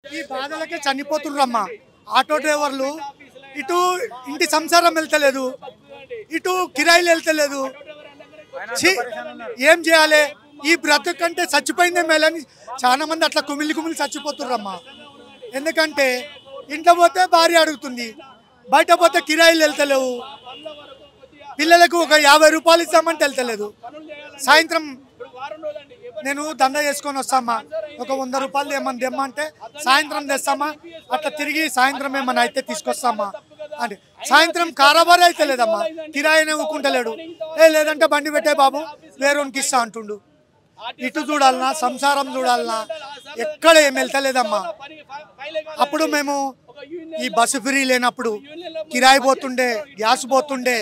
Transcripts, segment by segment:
ఈ బాధలకే చనిపోతుర్రమ్మా ఆటో డ్రైవర్లు. ఇటు ఇంటి సంసారం వెళ్తలేదు, ఇటు కిరాయిలు వెళ్తలేదు. ఏం చేయాలి? ఈ బ్రతుకు కంటే చచ్చిపోయిందే మేలని చాలా మంది అట్లా కుమిలి కుమిలి చచ్చిపోతుర్రమ్మా. ఎందుకంటే ఇంట్లో పోతే భార్య అడుగుతుంది, బయట పోతే కిరాయిలు వెళ్తలేవు, పిల్లలకు ఒక 50 రూపాయలు ఇస్తామంటే వెళ్తలేదు. సాయంత్రం నేను దండ చేసుకొని వస్తామా, ఒక 100 రూపాయలు ఏమన్నా తెమ్మంటే సాయంత్రం తెస్తామా, అట్లా తిరిగి సాయంత్రం ఏమన్నా అయితే తీసుకొస్తామా అంటే సాయంత్రం కారాబార్ అయితే లేదమ్మా, కిరాయినే ఊకుంటలేడు. లేదంటే బండి పెట్టే బాబు వేరేకి ఇస్తా అంటుండు. ఇటు చూడాలన్నా సంసారం చూడాలన్నా ఎక్కడ ఏం వెళ్తలేదమ్మా. అప్పుడు మేము ఈ బస్సు ఫ్రీ లేనప్పుడు కిరాయి పోతుండే, గ్యాస్ పోతుండే,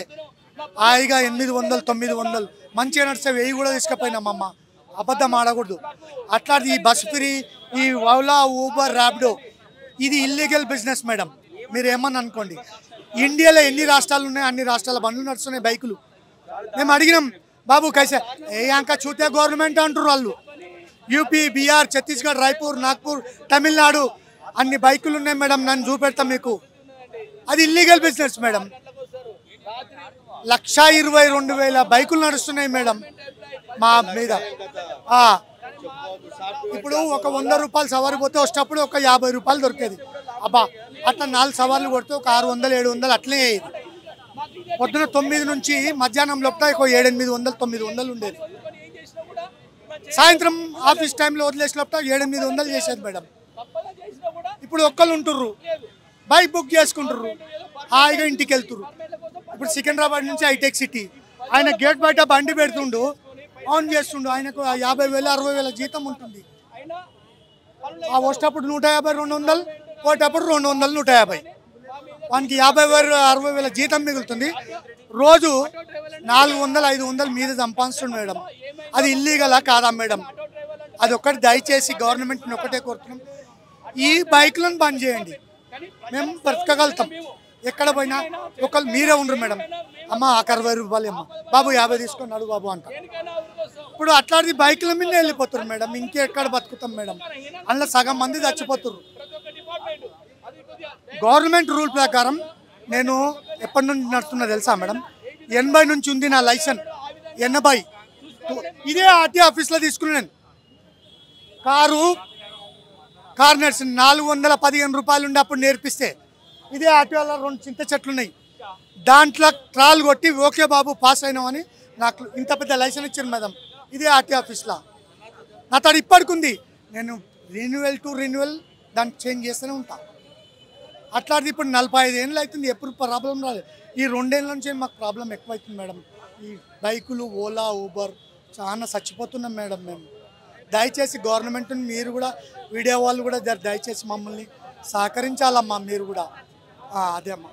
హాయిగా 800 900 మంచిగా నడిచే 1000 కూడా తీసుకుపోయినామమ్మ. అబద్ధం ఆడకూడదు. అట్లాంటి ఈ బస్ ఫ్రీ, ఈ ఓలా, ఊబర్, ర్యాపిడో ఇది ఇల్లీగల్ బిజినెస్ మేడం. మీరు ఏమని అనుకోండి, ఇండియాలో ఎన్ని రాష్ట్రాలు ఉన్నాయి అన్ని రాష్ట్రాల బండ్లు నడుస్తున్నాయి, బైకులు. మేము అడిగినాం, బాబు కైసే ఇంకా చూతే గవర్నమెంట్ అంటారు వాళ్ళు. యూపీ, బీహార్, ఛత్తీస్గఢ్, రాయ్పూర్, నాగ్పూర్, తమిళనాడు అన్ని బైకులు ఉన్నాయి మేడం, నన్ను చూపెడతాం మీకు. అది ఇల్లీగల్ బిజినెస్ మేడం. 1,22,000 బైకులు నడుస్తున్నాయి మేడం మా మీద. ఇప్పుడు ఒక 100 రూపాయలు సవారి పోతే వచ్చేటప్పుడు ఒక 50 రూపాయలు దొరికేది. అబ్బా అట్లా 4 సవార్లు కొడితే ఒక 600 700 అట్లనే అయ్యేది. పొద్దున 9 నుంచి మధ్యాహ్నం లోపల ఒక 700 800 900 ఉండేది. సాయంత్రం ఆఫీస్ టైంలో వదిలేసి లోపల 700 800 చేసేది మేడం. ఇప్పుడు ఒక్కళ్ళు ఉంటుర్రు, బైక్ బుక్ చేసుకుంటుర్రు, హాయిగా ఇంటికి వెళ్తుర్రు. ఇప్పుడు సికింద్రాబాద్ నుంచి హైటెక్ సిటీ, ఆయన గేట్ బయట బండి పెడుతుండు, ఆన్ చేస్తుండు. ఆయనకు 50,000 60,000 జీతం ఉంటుంది. వచ్చేటప్పుడు 150 200, పోయేటప్పుడు 200 150. వానికి 50,000 60,000 జీతం మిగులుతుంది. రోజు 400 500 మీద సంపాదిస్తుంది మేడం. అది ఇల్లీగలా కాదా మేడం? అది ఒక్కటి దయచేసి గవర్నమెంట్ని ఒకటే కోరుతున్నాం, ఈ బైక్లను బంద్ చేయండి. మేము బ్రతకగలుగుతాం. ఎక్కడ పోయినా ఒకళ్ళు మీరే ఉండరు మేడం. అమ్మ ఆ 60 రూపాయలు అమ్మ, బాబు 50 తీసుకొని నడు బాబు అంట. ఇప్పుడు అట్లాంటి బైకుల మీద వెళ్ళిపోతారు మేడం. ఇంకెక్కడ బతుకుతాం మేడం? అందులో సగం మంది చచ్చిపోతారు. గవర్నమెంట్ రూల్ ప్రకారం నేను ఎప్పటి నుంచి నడుస్తున్నా తెలుసా మేడం? 80 నుంచి ఉంది నా లైసెన్స్. 80 ఇదే ఆర్టీ ఆఫీస్లో తీసుకున్నాను. కారు నడిచింది 415 రూపాయలు ఉండి అప్పుడు నేర్పిస్తే, ఇదే ఆటోలో 2 చింత చెట్లు ఉన్నాయి, దాంట్లో ట్రాల్ కొట్టి ఓకే బాబు పాస్ అయినామని నాకు ఇంత పెద్ద లైసెన్స్ ఇచ్చాను మేడం. ఇదే ఆర్టీ ఆఫీస్లో నా తడు ఇప్పటికుంది. నేను రెన్యువల్ దాన్ని చేంజ్ చేస్తూనే ఉంటాను. అట్లాంటిది ఇప్పుడు 45 ఏళ్ళు అవుతుంది, ఎప్పుడు ప్రాబ్లం రాలేదు. ఈ 2 ఏళ్ళ నుంచి మాకు ప్రాబ్లం ఎక్కువైతుంది మేడం. ఈ బైకులు, ఓలా, ఊబర్ చాలా చచ్చిపోతున్నాం మేడం మేము. దయచేసి గవర్నమెంట్ని మీరు కూడా, వీడియో వాళ్ళు కూడా దయచేసి మమ్మల్ని సహకరించాలమ్మా మీరు కూడా. అదే అమ్మా.